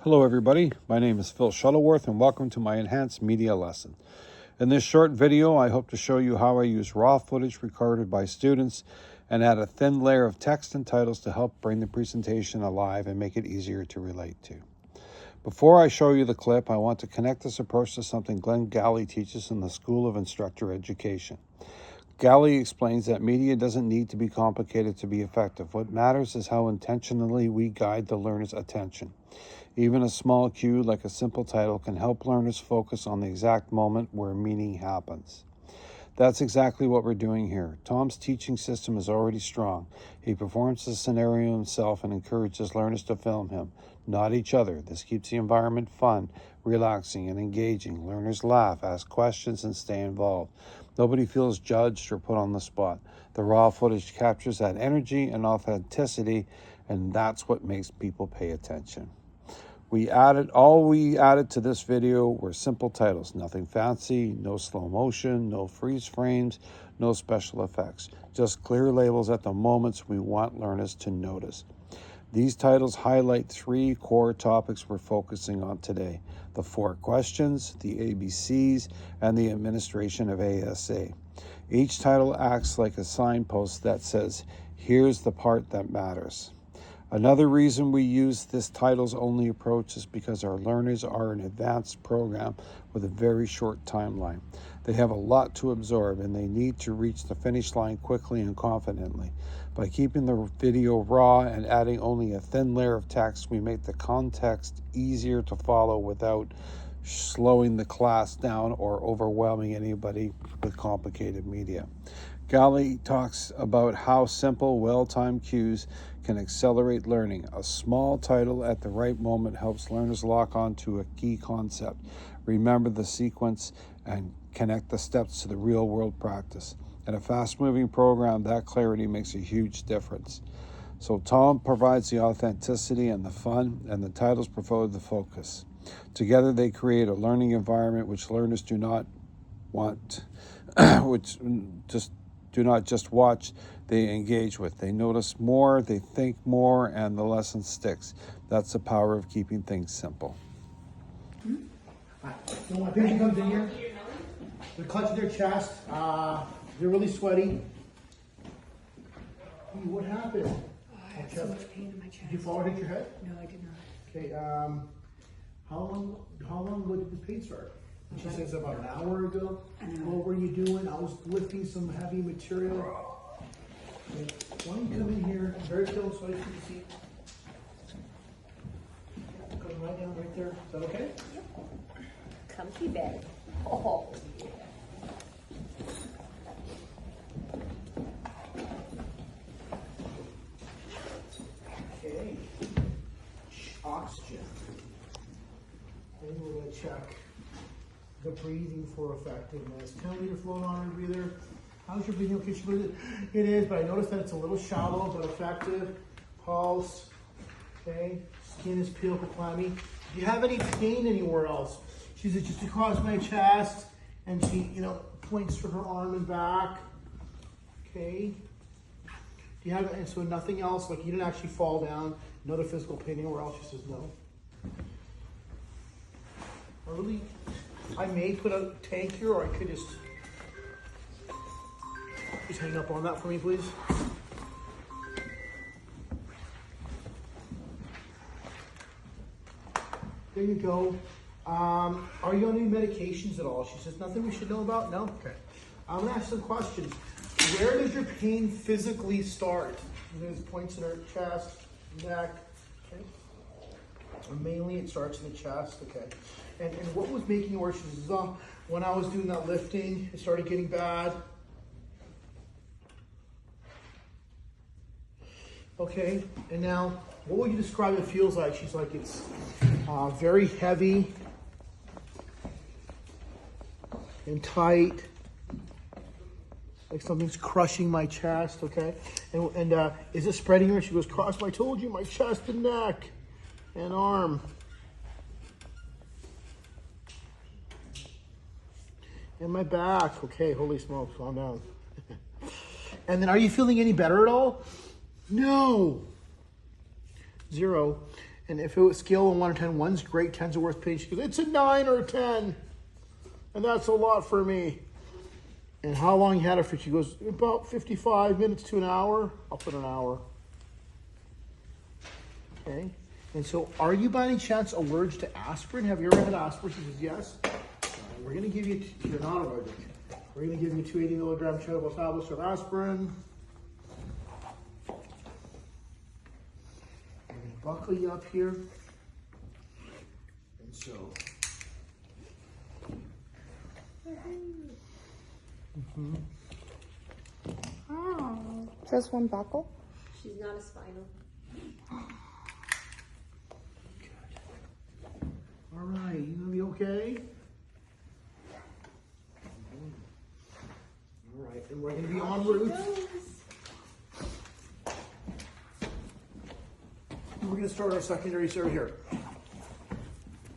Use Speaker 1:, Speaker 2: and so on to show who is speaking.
Speaker 1: Hello everybody, my name is Phil Shuttleworth and welcome to my enhanced media lesson. In this short video, I hope to show you how I use raw footage recorded by students and add a thin layer of text and titles to help bring the presentation alive and make it easier to relate to. Before I show you the clip, I want to connect this approach to something Glenn Galley teaches in the School of Instructor Education. Galley explains that media doesn't need to be complicated to be effective. What matters is how intentionally we guide the learner's attention. Even a small cue like a simple title can help learners focus on the exact moment where meaning happens. That's exactly what we're doing here. Tom's teaching system is already strong. He performs the scenario himself and encourages learners to film him, not each other. This keeps the environment fun, relaxing, and engaging. Learners laugh, ask questions, and stay involved. Nobody feels judged or put on the spot. The raw footage captures that energy and authenticity, and that's what makes people pay attention. All we added to this video were simple titles, nothing fancy, no slow motion, no freeze frames, no special effects, just clear labels at the moments we want learners to notice. These titles highlight three core topics we're focusing on today: the 4 questions, the ABCs, and the administration of ASA. Each title acts like a signpost that says, here's the part that matters. Another reason we use this titles-only approach is because our learners are an advanced program with a very short timeline. They have a lot to absorb and they need to reach the finish line quickly and confidently. By keeping the video raw and adding only a thin layer of text, we make the context easier to follow without slowing the class down or overwhelming anybody with complicated media. Galley talks about how simple, well-timed cues can accelerate learning. A small title at the right moment helps learners lock on to a key concept, remember the sequence, and connect the steps to the real-world practice. In a fast-moving program, that clarity makes a huge difference. So Tom provides the authenticity and the fun, and the titles provide the focus. Together, they create a learning environment which learners do not just watch, they engage with. They notice more, they think more, and the lesson sticks. That's the power of keeping things simple.
Speaker 2: So when a patient comes in here, they're clutching their chest, they're really sweaty. Hey, what happened?
Speaker 3: I had so much pain in my chest.
Speaker 2: Did you fall or hit your head?
Speaker 3: No, I did not.
Speaker 2: Okay, how long ago did the pain start? She says about an hour ago. What were you doing? I was lifting some heavy material. Okay. Why don't you come in here, very close so you can see. Come right down right there. Is that okay?
Speaker 3: Comfy bed. Oh, yeah.
Speaker 2: Okay. Oxygen. And we're going to check the breathing for effectiveness. 10-liter float on your breather. How's your breathing? Okay, she breathes. It is, but I noticed that it's a little shallow but effective. Pulse. Okay. Skin is peeled for clammy. Do you have any pain anywhere else? She says just across my chest, and she, points to her arm and back. Okay. Do you have, and so nothing else? Like you didn't actually fall down. No other physical pain anywhere else? She says no. I may put a tank here, or I could just hang up on that for me, please. There you go. Are you on any medications at all? She says, nothing we should know about? No? Okay. I'm going to ask some questions. Where does your pain physically start? There's points in her chest, neck. Okay. And mainly it starts in the chest. Okay. And what was making it worse? She says, when I was doing that lifting, it started getting bad. Okay. And now, what would you describe it feels like? She's like, it's very heavy and tight, like something's crushing my chest. Okay. And is it spreading her? She goes, cross, I told you, my chest and neck and arm. And my back. Okay, holy smokes, calm down. And then, are you feeling any better at all? No. 0. And if it was scale of 1 to 10, 1's great, 10's the worst pain. She goes, it's a 9 or a 10. And that's a lot for me. And how long you had her for? She goes, about 55 minutes to an hour. I'll put an hour. Okay. And so, are you by any chance allergic to aspirin? Have you ever had aspirin? She says, yes. We're going to give you, you're not allergic. We're going to give you 280 milligram chewable tablets of aspirin. I'm going to buckle you up here. And so.
Speaker 4: Oh, just one buckle?
Speaker 3: She's not a spinal.
Speaker 2: All right, you gonna be okay? All right, and we're gonna be en route. We're gonna start our secondary survey here.